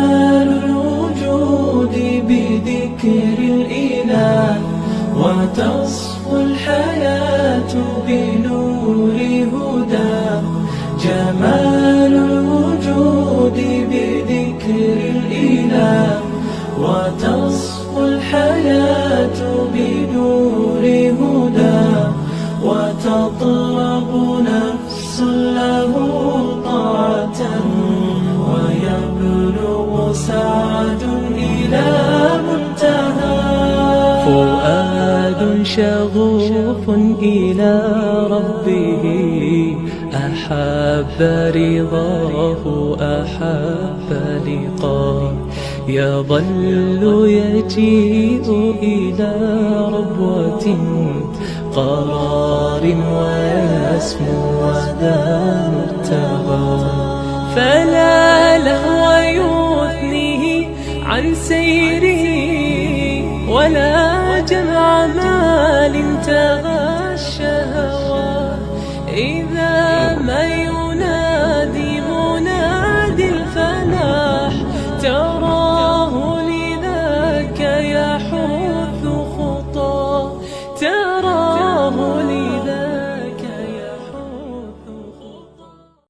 جمال الوجود بذكر الإله، وتصفو الحياة بنور هداه. جمال الوجود بذكر الإله، وتصفو الحياة بنور هداه. وتطلب نفس له طاعة، ويبلغ سعد إلى منتهى. فؤاد شغوف إلى ربه، أحب رضاه أحب لقاه. يظل يجيء إلى ربوة قرار، ويسمو وذا مرتضى. فلا لهو يثنيه عن